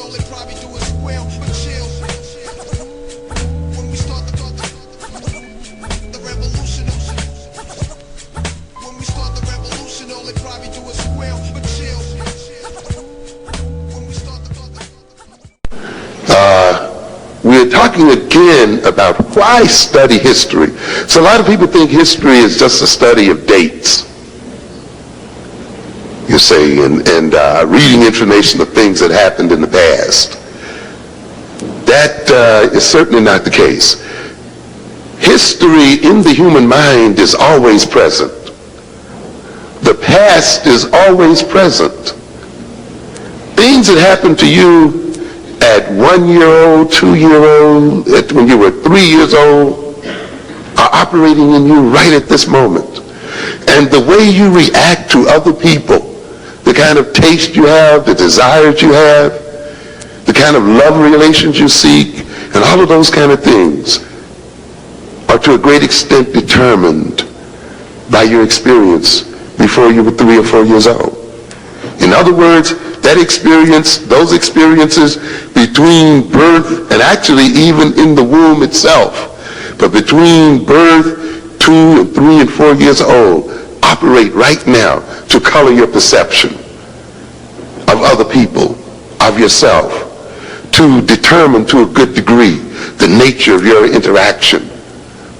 all they probably do is squeal, but chill. When we start the revolution, when we start the revolution, all they probably do is squeal, but chill. When we start we're talking again about why study history. So a lot of people think history is just a study of dates, you say, and reading information of things that happened in the past. That is certainly not the case. History in the human mind is always present. The past is always present. Things that happened to you at 1 year old, 2 year old, when you were 3 years old, are operating in you right at this moment. And the way you react to other people, the kind of taste you have, the desires you have, the kind of love relations you seek, and all of those kind of things are to a great extent determined by your experience before you were 3 or 4 years old. In other words, that experience, those experiences between birth and actually even in the womb itself, but between birth, 2 and 3 and 4 years old, operate right now to color your perception of other people, of yourself, to determine to a good degree the nature of your interaction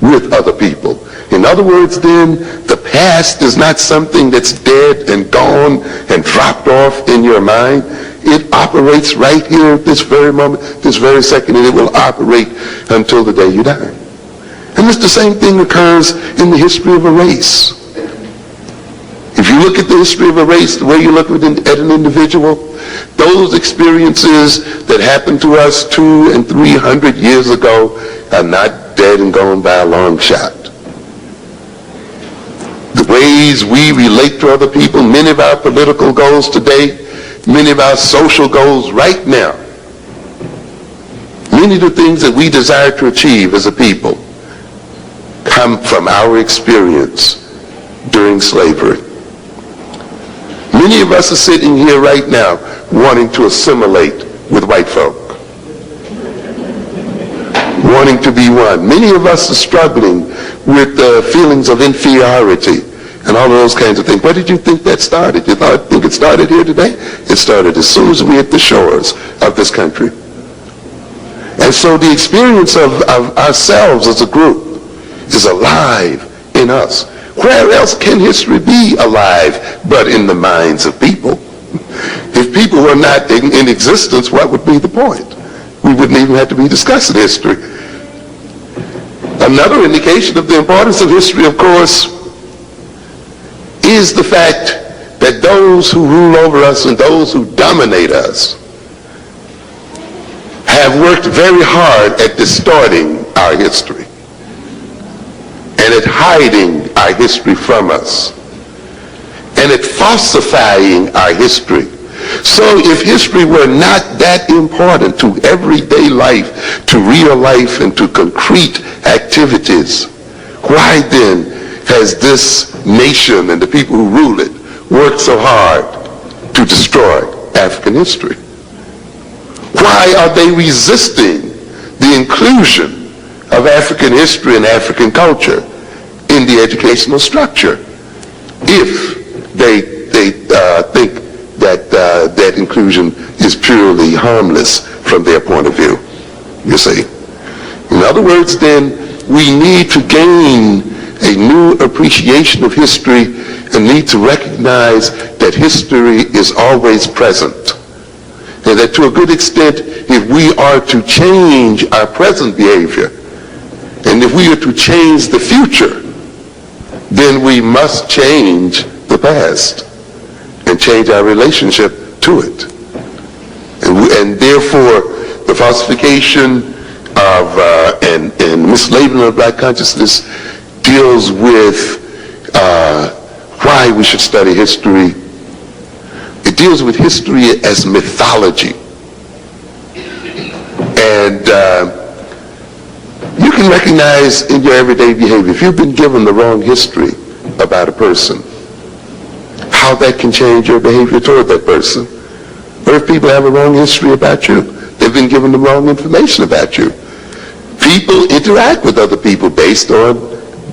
with other people. In other words, then, the past is not something that's dead and gone and dropped off in your mind. It operates right here at this very moment, this very second, and it will operate until the day you die. And the same thing occurs in the history of a race. If you look at the history of a race, the way you look at an individual, those experiences that happened to us 200 and 300 years ago are not dead and gone by a long shot. The ways we relate to other people, many of our political goals today, many of our social goals right now, many of the things that we desire to achieve as a people come from our experience during slavery. Many of us are sitting here right now wanting to assimilate with white folk, wanting to be one. Many of us are struggling with feelings of inferiority and all of those kinds of things. Where did you think that started? You think it started here today? It started as soon as we hit the shores of this country. And so the experience of ourselves as a group is alive in us. Where else can history be alive but in the minds of people? If people were not in existence, what would be the point? We wouldn't even have to be discussing history. Another indication of the importance of history, of course, is the fact that those who rule over us and those who dominate us have worked very hard at distorting our history and at hiding our history from us and at falsifying our history. So if history were not that important to everyday life, to real life, and to concrete activities, why then has this nation and the people who rule it worked so hard to destroy African history? Why are they resisting the inclusion of African history and African culture in the educational structure if they think that inclusion is purely harmless from their point of view, you see? In other words, then, we need to gain a new appreciation of history and need to recognize that history is always present. And that to a good extent, if we are to change our present behavior, and if we are to change the future, then we must change the past and change our relationship to it. And therefore, the falsification of and mislabeling of black consciousness deals with why we should study history. It deals with history as mythology. And you can recognize in your everyday behavior, if you've been given the wrong history about a person, how that can change your behavior toward that person. Earth people have a wrong history about you. They've been given the wrong information about you. People interact with other people based on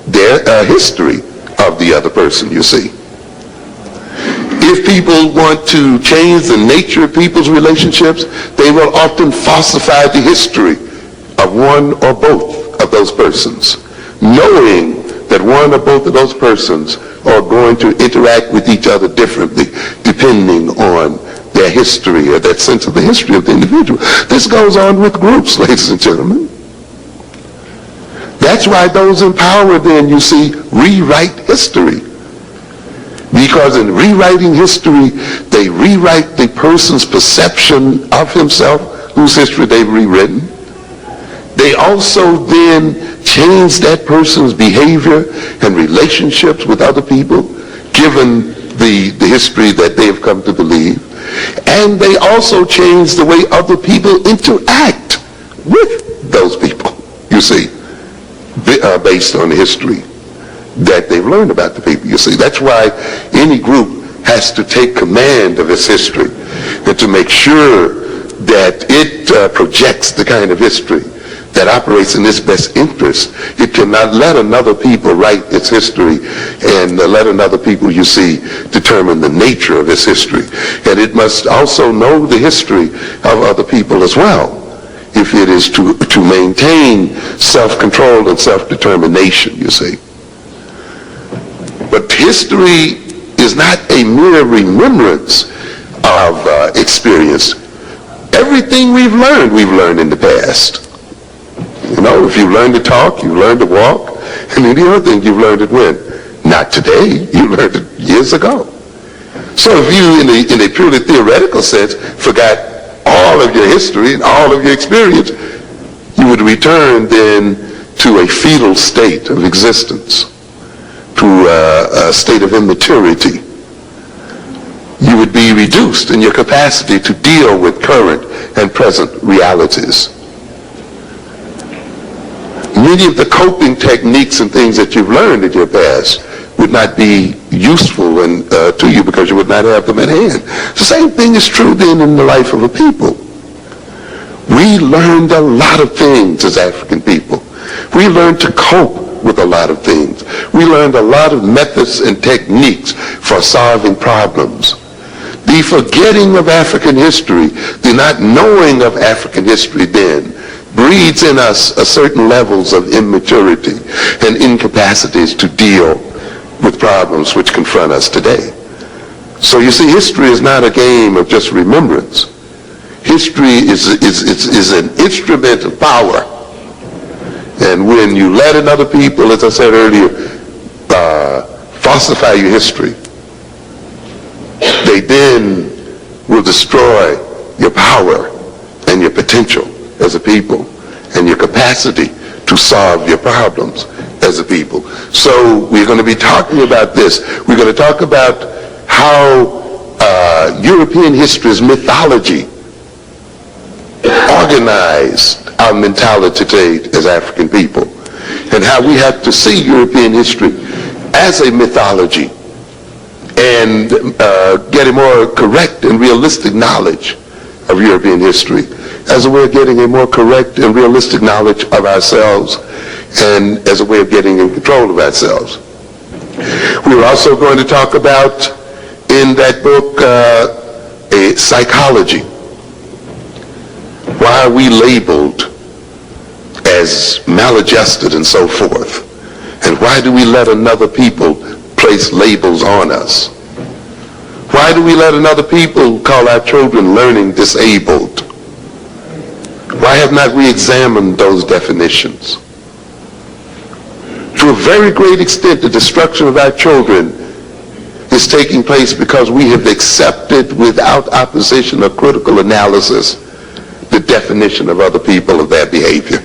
their history of the other person, you see. If people want to change the nature of people's relationships, they will often falsify the history of one or both of those persons, knowing that one or both of those persons are going to interact with each other differently depending on their history or that sense of the history of the individual. This goes on with groups, ladies and gentlemen. That's why those in power then, you see, rewrite history. Because in rewriting history, they rewrite the person's perception of himself, whose history they've rewritten. They also then change that person's behavior and relationships with other people, given the history that they have come to believe. And they also change the way other people interact with those people, you see, based on the history that they've learned about the people, you see. That's why any group has to take command of its history and to make sure that it projects the kind of history that operates in its best interest. It cannot let another people write its history and let another people, you see, determine the nature of its history. And it must also know the history of other people as well, if it is to maintain self-control and self-determination, you see. But history is not a mere remembrance of experience. Everything we've learned in the past. You know, if you've learned to talk, you've learned to walk, and any other thing, you've learned it when? Not today. You learned it years ago. So if you, in a purely theoretical sense, forgot all of your history and all of your experience, you would return then to a fetal state of existence, to a state of immaturity. You would be reduced in your capacity to deal with current and present realities. Many of the coping techniques and things that you've learned in your past would not be useful to you because you would not have them at hand. The same thing is true then in the life of a people. We learned a lot of things as African people. We learned to cope with a lot of things. We learned a lot of methods and techniques for solving problems. The forgetting of African history, the not knowing of African history then, breeds in us a certain levels of immaturity and incapacities to deal with problems which confront us today. So you see, history is not a game of just remembrance. History is an instrument of power. And when you let another people, as I said earlier, falsify your history, they then will destroy your power and your potential as a people and your capacity to solve your problems as a people. So we're going to be talking about this. We're going to talk about how European history's mythology organized our mentality today as African people, and how we have to see European history as a mythology and get a more correct and realistic knowledge of European history as a way of getting a more correct and realistic knowledge of ourselves and as a way of getting in control of ourselves. We're also going to talk about, in that book, a psychology. Why are we labeled as maladjusted and so forth? And why do we let another people place labels on us? Why do we let another people call our children learning disabled? Why have not we examined those definitions? To a very great extent, the destruction of our children is taking place because we have accepted without opposition or critical analysis the definition of other people of their behavior.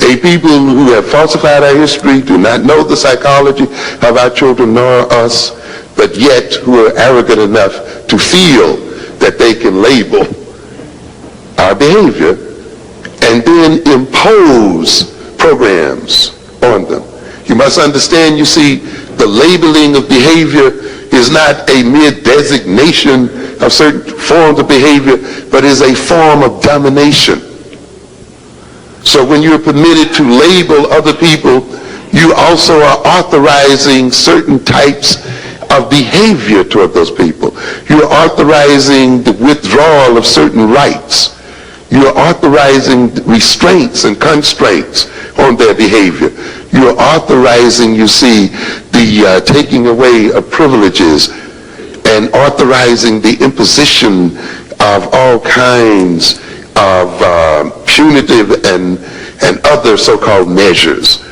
A people who have falsified our history, do not know the psychology of our children nor us, but yet who are arrogant enough to feel that they can label our behavior and then impose programs on them. You must understand, you see, the labeling of behavior is not a mere designation of certain forms of behavior, but is a form of domination. So when you're permitted to label other people, you also are authorizing certain types of behavior toward those people. You're authorizing the withdrawal of certain rights. You're authorizing restraints and constraints on their behavior. You're authorizing, you see, the taking away of privileges and authorizing the imposition of all kinds of punitive and other so-called measures.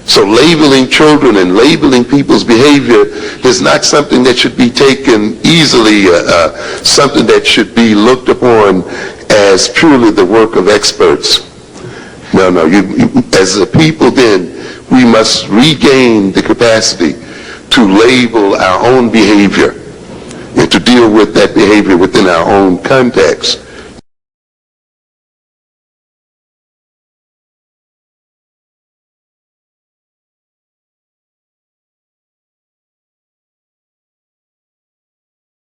So labeling children and labeling people's behavior is not something that should be taken easily, something that should be looked upon as purely the work of experts. No, as a people then, we must regain the capacity to label our own behavior and to deal with that behavior within our own context.